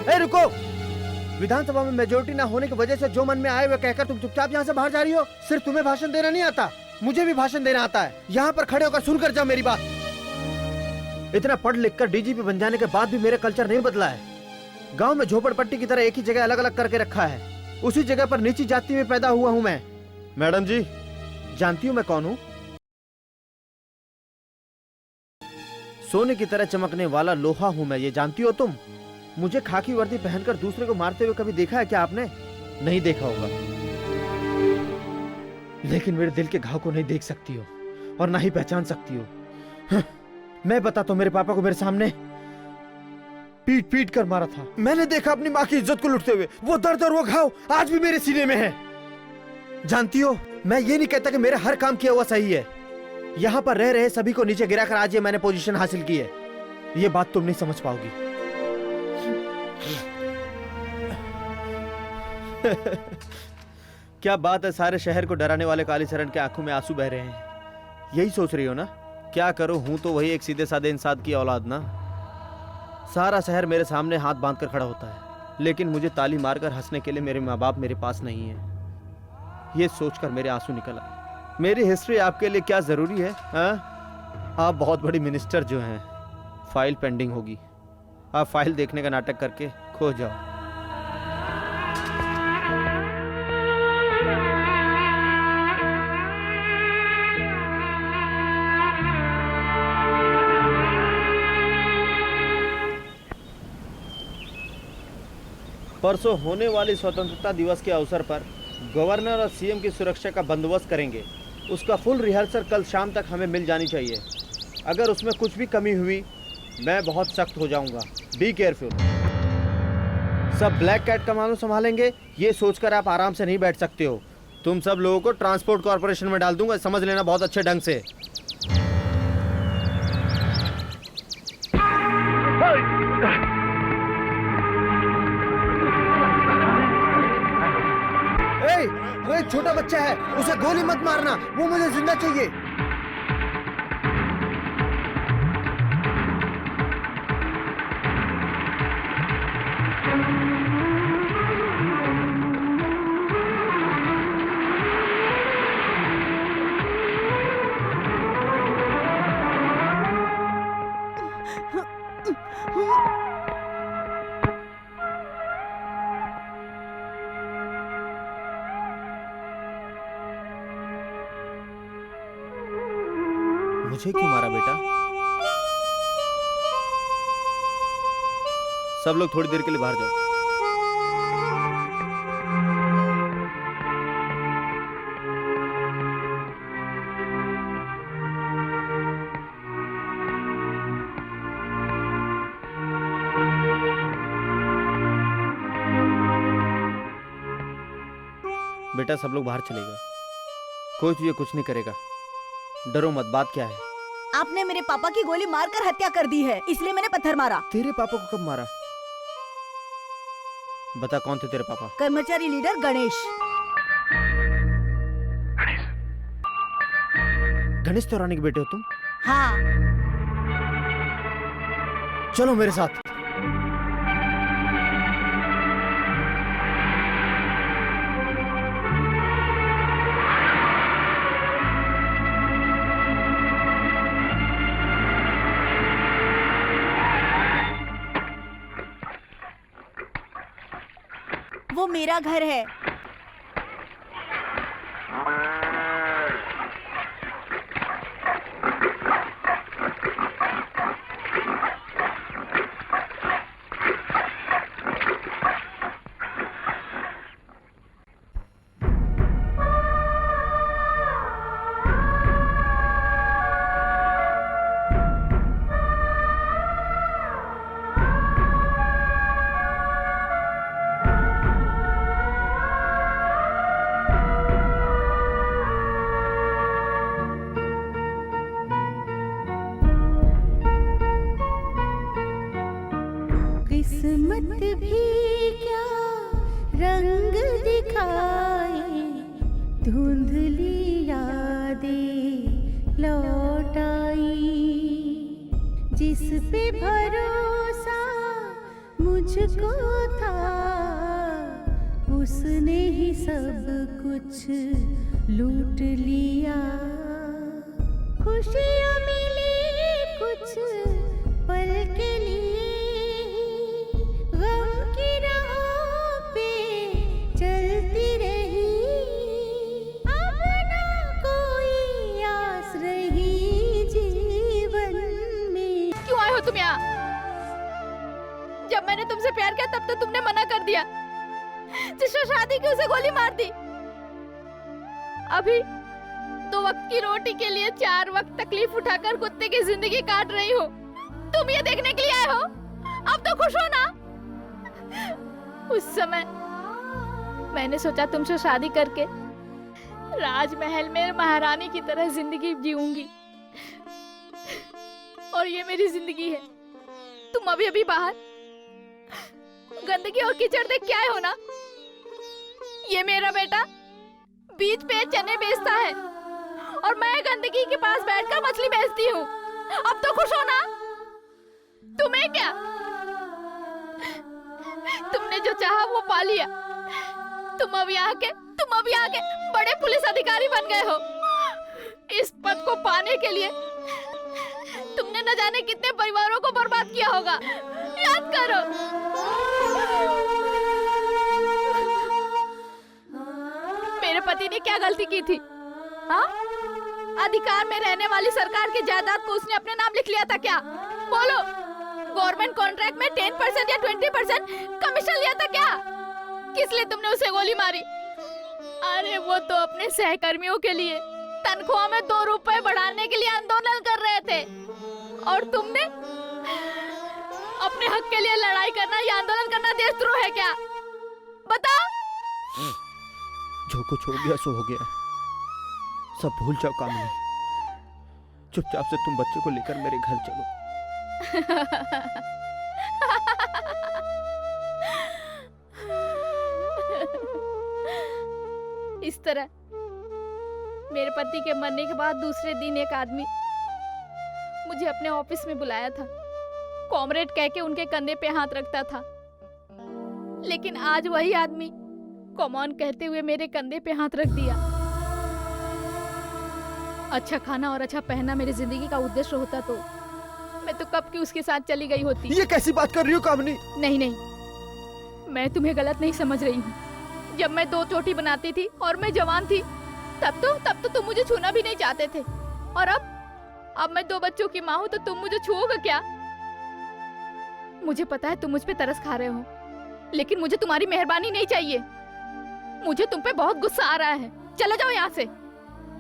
ए रुको, विधानसभा में मेजोरिटी ना होने की वजह से जो मन में आए हुए कहकर तुम चुपचाप यहाँ से बाहर जा रही हो। सिर्फ तुम्हें भाषण देना नहीं आता, मुझे भी भाषण देना आता है। यहाँ पर खड़े होकर सुनकर जाओ मेरी बात। इतना पढ़ लिख कर डीजीपी बन जाने के बाद भी मेरा कल्चर नहीं बदला है। गांव में झोपड़पट्टी की तरह एक ही जगह अलग अलग करके रखा है। उसी जगह पर नीची जाति में पैदा हुआ हूँ मैं। मैडम जी, जानती हूँ मैं कौन हूँ? सोने की तरह चमकने वाला लोहा हूँ मैं, ये जानती हो तुम? मुझे खाकी वर्दी पहनकर दूसरे को मारते हुए कभी देखा है क्या आपने? नहीं देखा होगा, लेकिन मेरे दिल के घाव को नहीं देख सकती हो और ना ही पहचान सकती हो। मैं बताता हूं, मेरे पापा को मेरे सामने पीट पीट कर मारा था। मैंने देखा अपनी माँ की इज्जत को लुटते हुए। वो दर्द और वो घाव आज भी मेरे सीने में है। जानती हो, मैं ये नहीं कहता कि मेरा हर काम किया हुआ सही है। यहाँ पर रह रहे सभी को नीचे गिराकर आज ये मैंने पोजीशन हासिल की है। ये बात तुम नहीं समझ पाओगी। क्या बात है, सारे शहर को डराने वाले कालीचरण के आंखों में आंसू बह रहे हैं। यही सोच रही हो ना? क्या करूं, हूं तो वही एक सीधे साधे इंसान की औलाद ना। सारा शहर मेरे सामने हाथ बांधकर खड़ा होता है, लेकिन मुझे ताली मारकर हंसने के लिए मेरे माँ बाप मेरे पास नहीं है। ये सोचकर मेरे आंसू निकल आए। मेरी हिस्ट्री आपके लिए क्या जरूरी है? आप बहुत बड़ी मिनिस्टर जो हैं। फाइल पेंडिंग होगी, आप फाइल देखने का नाटक करके खो जाओ। परसों होने वाली स्वतंत्रता दिवस के अवसर पर गवर्नर और सीएम की सुरक्षा का बंदोबस्त करेंगे। उसका फुल रिहर्सल कल शाम तक हमें मिल जानी चाहिए। अगर उसमें कुछ भी कमी हुई मैं बहुत सख्त हो जाऊंगा। Be careful. सब ब्लैक कैट का मामला संभालेंगे, ये सोचकर आप आराम से नहीं बैठ सकते हो। तुम सब लोगों को ट्रांसपोर्ट कॉर्पोरेशन में डाल दूंगा, समझ लेना बहुत अच्छे ढंग से। वो एक छोटा बच्चा है, उसे गोली मत मारना, वो मुझे जिंदा चाहिए। मुझे क्यों मारा बेटा? सब लोग थोड़ी देर के लिए बाहर जाओ। बेटा सब लोग बाहर चले गए, कोई तुझे कुछ नहीं करेगा, डरो मत। बात क्या है? आपने मेरे पापा की गोली मारकर हत्या कर दी है, इसलिए मैंने पत्थर मारा। तेरे पापा को कब मारा? बता कौन थे तेरे पापा? कर्मचारी लीडर गणेश। गणेश तोरानी के बेटे हो तुम? हाँ। चलो मेरे साथ। वो मेरा घर है। किस्मत भी क्या रंग दिखाए, धुंधली यादें लौट आई, जिस पे भरोसा मुझ मुझको था, उसने ही सब कुछ लूट लिया। खुशियाँ मिली कुछ पल के लिए, गम की राहों पे चलती रही। अब ना कोई आस रही जीवन में। क्यों आए हो तुम यहाँ? जब मैंने तुमसे प्यार किया तब तो तुमने मना कर दिया, जिससे शादी की उसे गोली मार दी। अभी 2 वक्त की रोटी के लिए 4 वक्त तकलीफ उठाकर कुत्ते की जिंदगी काट रही हो। तुम ये देखने के लिए आए हो? अब तो खुश हो ना? उस समय मैंने सोचा तुमसे शादी करके राजमहल में महारानी की तरह जिंदगी जीऊंगी, और ये मेरी जिंदगी है। तुम अभी अभी बाहर गंदगी और कीचड़ देख के आए हो ना? ये मेरा बेटा बीच पे चने बेचता है और मैं गंदगी के पास बैठकर मछली बेचती हूँ। अब तो खुश हो ना? तुम्हें क्या, तुमने जो चाहा वो पा लिया। तुम अब यहाँ के बड़े पुलिस अधिकारी बन गए हो। इस पद को पाने के लिए तुमने न जाने कितने परिवारों को बर्बाद किया होगा। याद करो। मेरे पति ने क्या गलती की थी? हाँ? अधिकार में रहने वाली सरकार की जायदाद को उसने अपने नाम लिख लिया था क्या? बोलो। गवर्नमेंट कॉन्ट्रैक्ट में 10% या 20% कमीशन लिया था क्या? किस लिए तुमने उसे गोली मारी? अरे वो तो अपने सहकर्मियों के लिए तनख्वाह में 2 रुपए बढ़ाने के लिए आंदोलन कर रहे थे, और तुमने अपने हक के लिए लड़ाई करना या आंदोलन करना देशद्रोह है क्या? बताओ। जो कुछ हो गया सो हो गया, सब भूल जाओ कामिनी। चुपचाप से तुम बच्चे को लेकर मेरे घर चलो। इस तरह मेरे पति के मरने के बाद दूसरे दिन एक आदमी मुझे अपने ऑफिस में बुलाया था। कॉमरेड कह के उनके कंधे पे हाथ रखता था, लेकिन आज वही आदमी कॉमन कहते हुए मेरे कंधे पे हाथ रख दिया। अच्छा खाना और अच्छा पहनना मेरी जिंदगी का उद्देश्य होता तो मैं तो कब की उसके साथ चली गई होती। ये कैसी बात कर रही हो कामिनी? नहीं, मैं तुम्हें गलत नहीं समझ रही हूँ। जब मैं 2 चोटी बनाती थी और मैं जवान थी, तब तो तुम मुझे छूना भी नहीं चाहते थे, और अब मैं 2 बच्चों की माँ हूँ तो तुम मुझे छुओगे क्या? मुझे पता है तुम मुझ पे तरस खा रहे हो, लेकिन मुझे तुम्हारी मेहरबानी नहीं चाहिए। मुझे तुम पे बहुत गुस्सा आ रहा है। चले जाओ यहाँ से,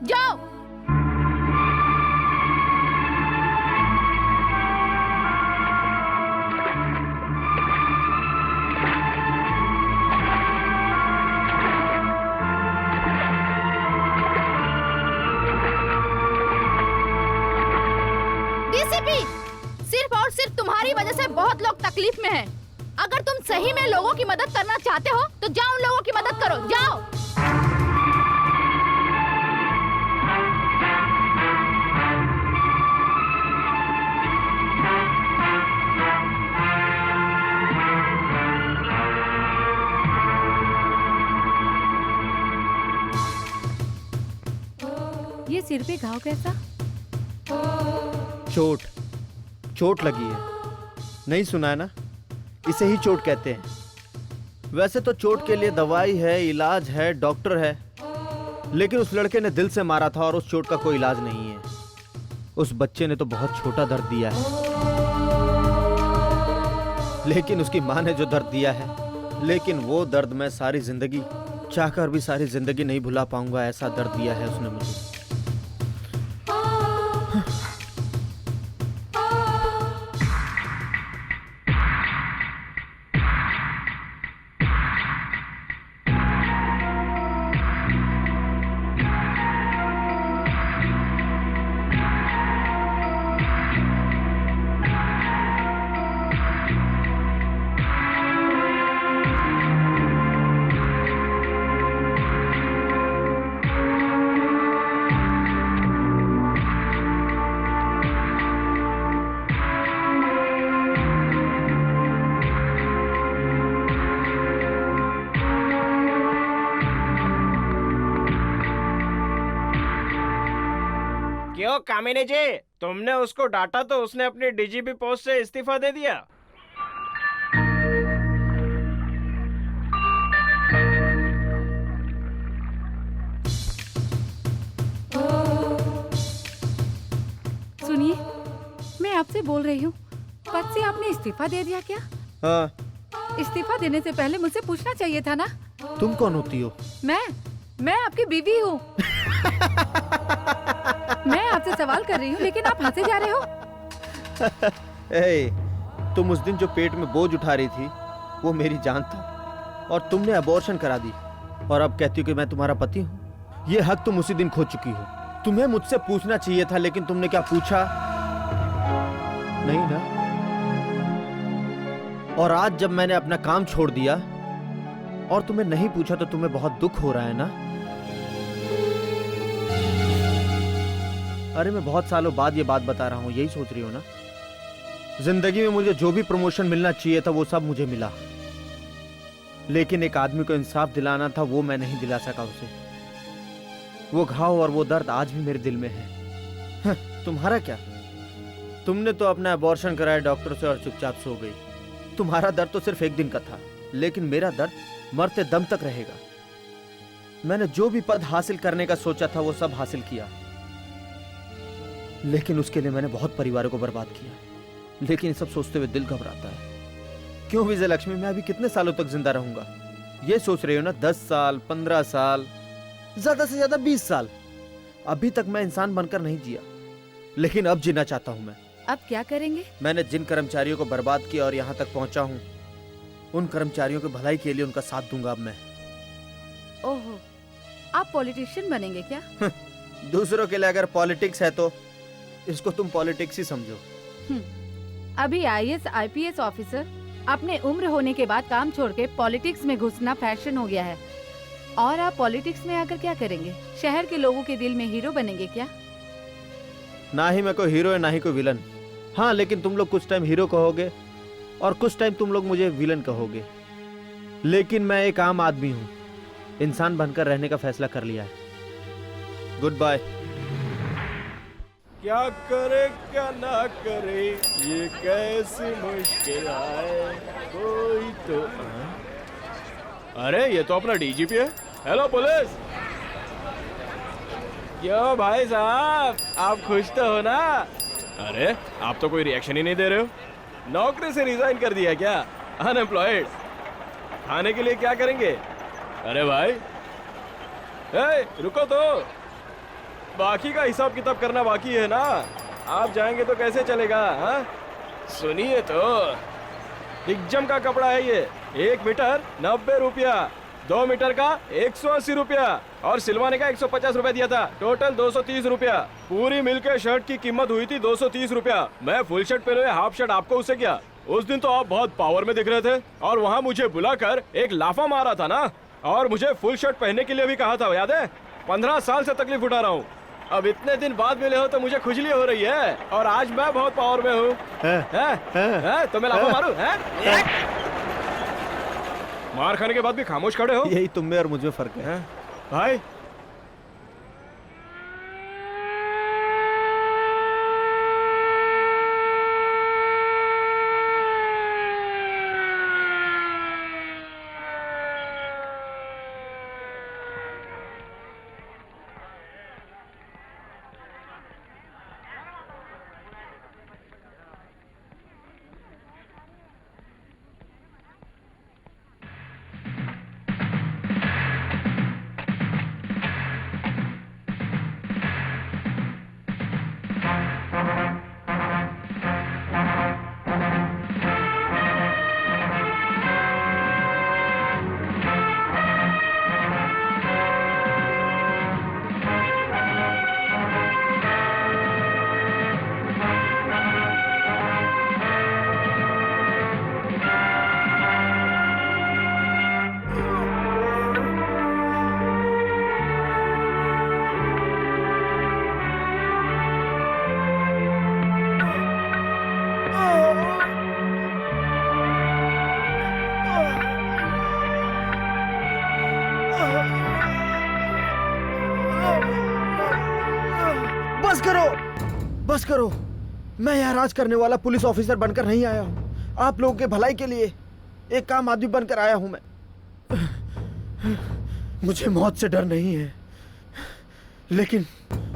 जाओ। डीसीपी, सिर्फ और सिर्फ तुम्हारी वजह से बहुत लोग तकलीफ में हैं। अगर तुम सही में लोगों की मदद करना चाहते हो तो जाओ, उन लोगों की मदद करो, जाओ। ये सिर पे घाव कैसा? चोट लगी है। नहीं सुना है ना? इसे ही चोट कहते हैं। वैसे तो चोट के लिए दवाई है, इलाज है, डॉक्टर है, लेकिन उस लड़के ने दिल से मारा था और उस चोट का कोई इलाज नहीं है। उस बच्चे ने तो बहुत छोटा दर्द दिया है, लेकिन उसकी माँ ने जो दर्द दिया है, लेकिन वो दर्द मैं सारी जिंदगी चाहकर भी सारी जिंदगी नहीं भुला पाऊंगा। ऐसा दर्द दिया है उसने मुझे। क्यों कामिनी जी, तुमने उसको डांटा तो उसने अपनी डीजीपी पोस्ट से इस्तीफा दे दिया। सुनिए, मैं आपसे बोल रही हूँ, पद से आपने इस्तीफा दे दिया क्या? हाँ, इस्तीफा देने से पहले मुझसे पूछना चाहिए था ना। तुम कौन होती हो? मैं आपकी बीवी हूँ। मैं आपसे सवाल कर रही हूँ लेकिन आप हंसे जा रहे हो। ए, तुम उस दिन जो पेट में बोझ उठा रही थी वो मेरी जान था और तुमने अबॉर्शन करा दी और अब कहती हो कि मैं तुम्हारा पति हूँ। ये हक तुम उसी दिन खो चुकी हो। तुम्हें मुझसे पूछना चाहिए था लेकिन तुमने क्या पूछा नहीं ना। और आज जब मैंने अपना काम छोड़ दिया और तुम्हें नहीं पूछा तो तुम्हें बहुत दुख हो रहा है ना। अरे मैं बहुत सालों बाद ये बात बता रहा हूं, यही सोच रही हो ना। जिंदगी में मुझे जो भी प्रमोशन मिलना चाहिए था वो सब मुझे मिला, लेकिन एक आदमी को इंसाफ दिलाना था वो मैं नहीं दिला सका उसे। वो घाव और वो दर्द आज भी मेरे दिल में है। तुम्हारा क्या, तुमने तो अपना अबॉर्शन कराया डॉक्टर से और चुपचाप सो गई। तुम्हारा दर्द तो सिर्फ एक दिन का था, लेकिन मेरा दर्द मरते दम तक रहेगा। मैंने जो भी पद हासिल करने का सोचा था वो सब हासिल किया, लेकिन उसके लिए मैंने बहुत परिवारों को बर्बाद किया। लेकिन सब सोचते हुए दिल घबराता है, क्यों विजय लक्ष्मी मैं अभी कितने सालों तक जिंदा रहूंगा? ये सोच रही हो ना, 10 साल, 15 साल, ज्यादा से ज्यादा 20 साल। अभी तक मैं इंसान बनकर नहीं जिया, लेकिन अब जीना चाहता हूं मैं। अब क्या करेंगे? मैंने जिन कर्मचारियों को बर्बाद किया और यहाँ तक पहुंचा हूँ, उन कर्मचारियों की भलाई के लिए उनका साथ दूंगा अब मैं। ओहो, आप पॉलिटिशियन बनेंगे क्या? दूसरों के लिए अगर पॉलिटिक्स है तो इसको तुम पॉलिटिक्स ही समझो। अभी आईएएस आईपीएस ऑफिसर अपने उम्र होने के बाद काम छोड़ के पॉलिटिक्स में घुसना फैशन हो गया है। और आप पॉलिटिक्स में आकर क्या करेंगे? शहर के लोगों के दिल में हीरो बनेंगे क्या? ना ही मैं कोई हीरो है ना ही कोई विलन। हाँ, लेकिन तुम लोग कुछ टाइम हीरो कहोगे और कुछ टाइम तुम लोग मुझे विलन कहोगे। लेकिन मैं एक आम आदमी हूँ, इंसान बनकर रहने का फैसला कर लिया है। Good bye. क्या करे क्या ना करे, ये कैसी मुश्किल है, कोई तो। अरे ये तो अपना डीजीपी है। Hello police. क्यों भाई साहब, आप खुश तो हो ना? अरे आप तो कोई रिएक्शन ही नहीं दे रहे हो। नौकरी से रिजाइन कर दिया क्या? अनएम्प्लॉयड। खाने के लिए क्या करेंगे? अरे भाई रुको तो, बाकी का हिसाब किताब करना बाकी है ना। आप जाएंगे तो कैसे चलेगा? हाँ सुनिए तो, हिज्जम का कपड़ा है ये, 1 मीटर 90 रुपया, 2 मीटर का 180 रुपया और सिलवाने का 150 रुपया दिया था। टोटल 230 रुपया। पूरी मिलकर शर्ट की कीमत हुई थी 230 रुपया। मैं फुल शर्ट पहने हुए हाफ शर्ट आपको उससे क्या? उस दिन तो आप बहुत पावर में दिख रहे थे और वहाँ मुझे बुलाकर एक लाफा मारा था ना, और मुझे फुल शर्ट पहनने के लिए भी कहा था, याद है? 15 साल से तकलीफ उठा रहा हूँ। अब इतने दिन बाद मिले हो तो मुझे खुजली हो रही है, और आज मैं बहुत पावर में हूँ। तो मैं लाफा मारूं? मार खाने के बाद भी खामोश खड़े हो। यही तुम में और मुझ में फर्क है। भाई बस करो। मैं यहाँ राज करने वाला पुलिस ऑफिसर बनकर नहीं आया हूँ, आप लोगों के भलाई के लिए एक काम आदमी बनकर आया हूँ मैं। मुझे मौत से डर नहीं है, लेकिन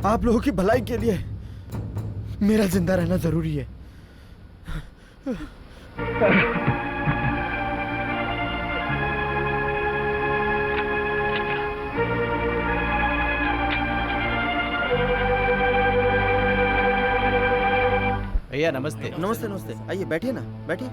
आप लोगों की भलाई के लिए मेरा जिंदा रहना जरूरी है। भैया नमस्ते। नमस्ते नमस्ते, आइए बैठिए ना, बैठिए।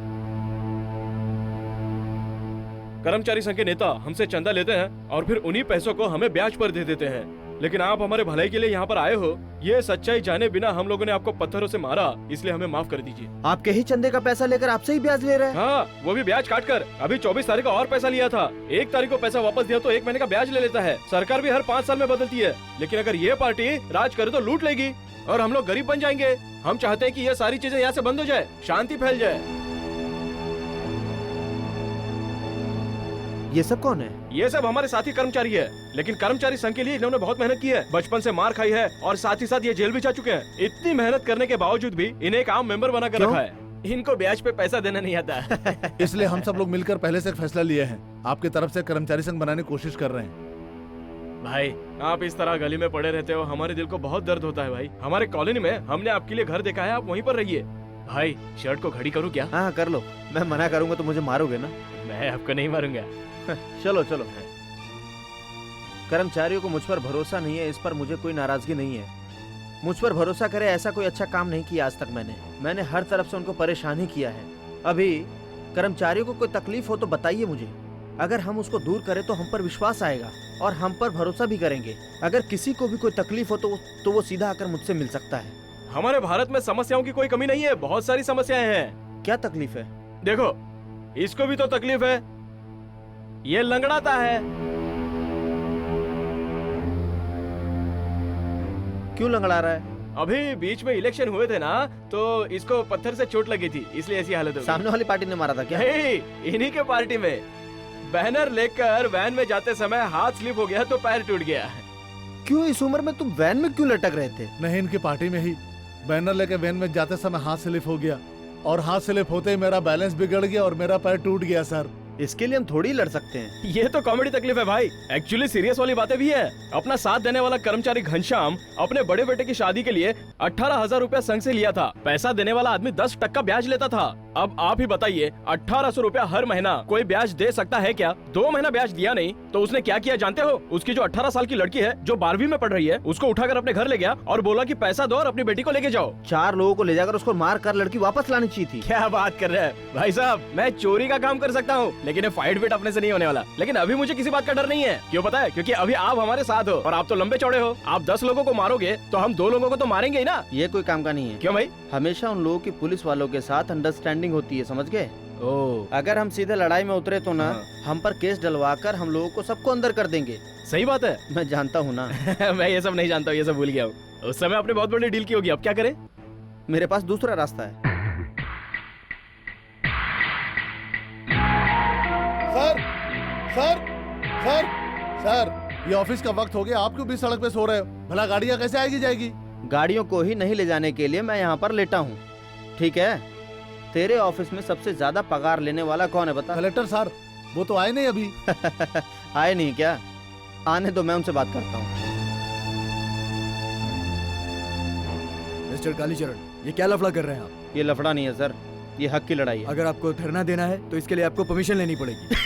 कर्मचारी संघ के नेता हमसे चंदा लेते हैं और फिर उन्हीं पैसों को हमें ब्याज पर दे देते हैं, लेकिन आप हमारे भलाई के लिए यहाँ पर आए हो, ये सच्चाई जाने बिना हम लोगों ने आपको पत्थरों से मारा, इसलिए हमें माफ कर दीजिए। आपके ही चंदे का पैसा लेकर आपसे ही ब्याज ले रहे हैं? हाँ, वो भी ब्याज काट कर। अभी 24 तारीख को और पैसा लिया था, 1 तारीख को पैसा वापस दिया तो 1 महीने का ब्याज ले लेता है। सरकार भी हर 5 साल में बदलती है, लेकिन अगर ये पार्टी राज करे तो लूट लेगी और हम लोग गरीब बन जाएंगे। हम चाहते हैं कि ये सारी चीजें यहाँ से बंद हो जाए, शांति फैल जाए। ये सब कौन है? ये सब हमारे साथी कर्मचारी है, लेकिन कर्मचारी संघ के लिए इन्होंने बहुत मेहनत की है, बचपन से मार खाई है और साथ ही साथ ये जेल भी जा चुके हैं। इतनी मेहनत करने के बावजूद भी इन्हें एक आम मेंबर बना कर रखा है। इनको ब्याज पे पैसा देना नहीं आता। इसलिए हम सब लोग मिलकर पहले से एक फैसला लिए हैं, आपकी तरफ से कर्मचारी संघ बनाने की कोशिश कर रहे हैं। भाई आप इस तरह गली में पड़े रहते हो, हमारे दिल को बहुत दर्द होता है भाई। हमारे कॉलोनी में हमने आपके लिए घर देखा है, आप वहीं पर रहिए। भाई शर्ट को घड़ी करूँ क्या? हाँ कर लो, मैं मना करूंगा तो मुझे मारोगे ना। मैं आपको नहीं मारूंगा। चलो चलो। कर्मचारियों को मुझ पर भरोसा नहीं है, इस पर मुझे कोई नाराजगी नहीं है। मुझ पर भरोसा करे ऐसा कोई अच्छा काम नहीं किया आज तक मैंने हर तरफ से उनको परेशान ही किया है। अभी कर्मचारियों को कोई तकलीफ हो तो बताइए मुझे, अगर हम उसको दूर करें तो हम पर विश्वास आएगा और हम पर भरोसा भी करेंगे। अगर किसी को भी कोई तकलीफ हो तो वो सीधा आकर मुझसे मिल सकता है। हमारे भारत में समस्याओं की कोई कमी नहीं है, बहुत सारी समस्याएं हैं। क्या तकलीफ है? देखो, इसको भी तो तकलीफ है, ये लंगड़ाता है। क्यों लंगड़ा रहा है? अभी बीच में इलेक्शन हुए थे ना, तो इसको पत्थर से चोट लगी थी, इसलिए ऐसी हालत हो गई। सामने वाली पार्टी ने मारा था क्या? नहीं, इन्हीं के पार्टी में बैनर लेकर वैन में जाते समय हाथ स्लिप हो गया तो पैर टूट गया। क्यों इस उम्र में तुम वैन में क्यों लटक रहे थे? नहीं, इनकी पार्टी में ही बैनर लेके वैन में जाते समय हाथ स्लिप हो गया और हाथ स्लिप होते ही मेरा बैलेंस बिगड़ गया और मेरा पैर टूट गया सर। इसके लिए हम थोड़ी लड़ सकते हैं। ये तो कॉमेडी तकलीफ है भाई, एक्चुअली सीरियस वाली बातें भी है। अपना साथ देने वाला कर्मचारी घनश्याम अपने बड़े बेटे की शादी के लिए 18,000 रुपया संघ से लिया था। पैसा देने वाला आदमी 10% ब्याज लेता था। अब आप ही बताइए, 1800 रुपया हर महीना कोई ब्याज दे सकता है क्या? 2 महीना ब्याज दिया नहीं तो उसने क्या किया जानते हो? उसकी जो 18 साल की लड़की है जो 12वीं में पढ़ रही है, उसको उठाकर अपने घर ले गया और बोला कि पैसा दो और अपनी बेटी को लेके जाओ। 4 लोगों को ले जाकर उसको मार कर लड़की वापस लानी चाहिए थी। क्या बात कर रहे हैं भाई साहब, मैं चोरी का काम कर सकता हूँ, लेकिन ये फाइट वेट अपने से नहीं होने वाला। लेकिन अभी मुझे किसी बात का डर नहीं है, क्यों पता है? क्योंकि अभी आप हमारे साथ हो और आप तो लंबे चौड़े हो। आप 10 लोगों को मारोगे तो हम 2 लोगों को तो मारेंगे ही ना। ये कोई काम का नहीं है। क्यों भाई? हमेशा उन लोगों की पुलिस वालों के साथ अंडरस्टैंडिंग होती है, समझ गए? ओह, अगर हम सीधे लड़ाई में उतरे तो ना हाँ। हम पर केस डलवाकर हम लोगों को सबको अंदर कर देंगे। सही बात है। मैं जानता हूँ ना। मैं ये सब नहीं जानता हूँ, ये सब भूल गया हूँ। उस समय आपने बहुत बड़ी डील की होगी, अब क्या करें? मेरे पास दूसरा रास्ता है। सर सर सर सर, ये ऑफिस का वक्त हो गया, आप क्यों भी सड़क पे सो रहे हो? भला गाड़ियाँ कैसे आएगी जाएगी? गाड़ियों को ही नहीं ले जाने के लिए मैं यहाँ पर लेटा हूँ, ठीक है? तेरे ऑफिस में सबसे ज्यादा पगार लेने वाला कौन है बता? कलेक्टर सर, वो तो आए नहीं अभी। आए नहीं क्या? आने दो, मैं उनसे बात करता हूँ। मिस्टर कालीचरण, ये क्या लफड़ा कर रहे हैं आप? ये लफड़ा नहीं है सर, ये हक की लड़ाई है। अगर आपको धरना देना है तो इसके लिए आपको परमिशन लेनी पड़ेगी।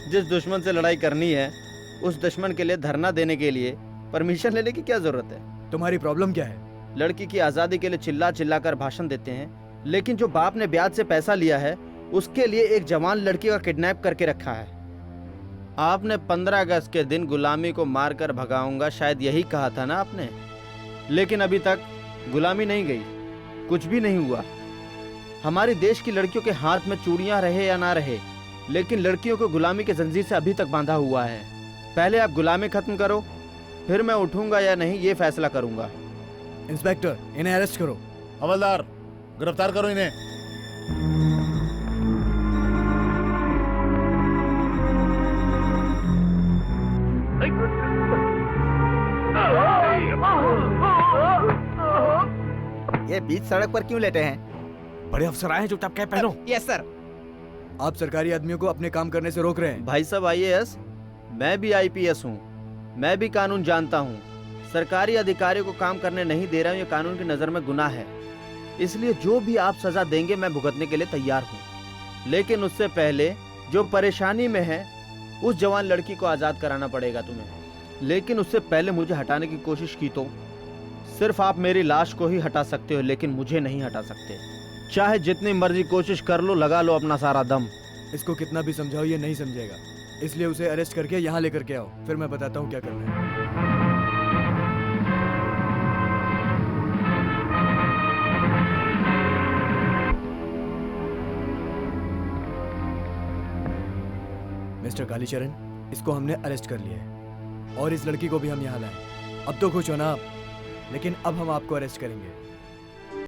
जिस दुश्मन से लड़ाई करनी है उस दुश्मन के लिए धरना देने के लिए परमिशन लेने की क्या जरूरत है? तुम्हारी प्रॉब्लम क्या है? लड़की की आजादी के लिए चिल्ला चिल्ला कर भाषण देते हैं, लेकिन जो बाप ने ब्याज से पैसा लिया है उसके लिए एक जवान लड़की का किडनैप करके रखा है। आपने 15 अगस्त के दिन गुलामी को मारकर भगाऊंगा, शायद यही कहा था ना आपने, लेकिन अभी तक गुलामी नहीं गई, कुछ भी नहीं हुआ। हमारे देश की लड़कियों के हाथ में चूड़ियां रहे या ना रहे, लेकिन लड़कियों को गुलामी के जंजीर से अभी तक बांधा हुआ है। पहले आप गुलामी खत्म करो, फिर मैं उठूंगा या नहीं ये फैसला करूंगा। इंस्पेक्टर, इन्हें अरेस्ट करो। हवलदार, गिरफ्तार करो इन्हें। ये बीच सड़क पर क्यों लेटे हैं? बड़े अफसर आए हैं, चुपचाप कैप पहनो। Yes sir. आप सरकारी आदमियों को अपने काम करने से रोक रहे हैं। भाई साहब आईएएस, मैं भी आईपीएस हूँ, मैं भी कानून जानता हूँ। सरकारी अधिकारियों को काम करने नहीं दे रहा हूँ, ये कानून की नज़र में गुनाह है। इसलिए जो भी आप सजा देंगे मैं भुगतने के लिए तैयार हूँ। लेकिन उससे पहले जो परेशानी में है उस जवान लड़की को आज़ाद कराना पड़ेगा तुम्हें। लेकिन उससे पहले मुझे हटाने की कोशिश की तो सिर्फ आप मेरी लाश को ही हटा सकते हो, लेकिन मुझे नहीं हटा सकते। चाहे जितनी मर्जी कोशिश कर लो, लगा लो अपना सारा दम। इसको कितना भी समझाओ ये नहीं समझेगा, इसलिए उसे अरेस्ट करके यहाँ लेकर के आओ, फिर मैं बताता हूँ क्या करना है। मिस्टर कालीचरण, इसको हमने अरेस्ट कर लिया है और इस लड़की को भी हम यहाँ लाए। अब तो खुश हो ना आप? लेकिन अब हम आपको अरेस्ट करेंगे।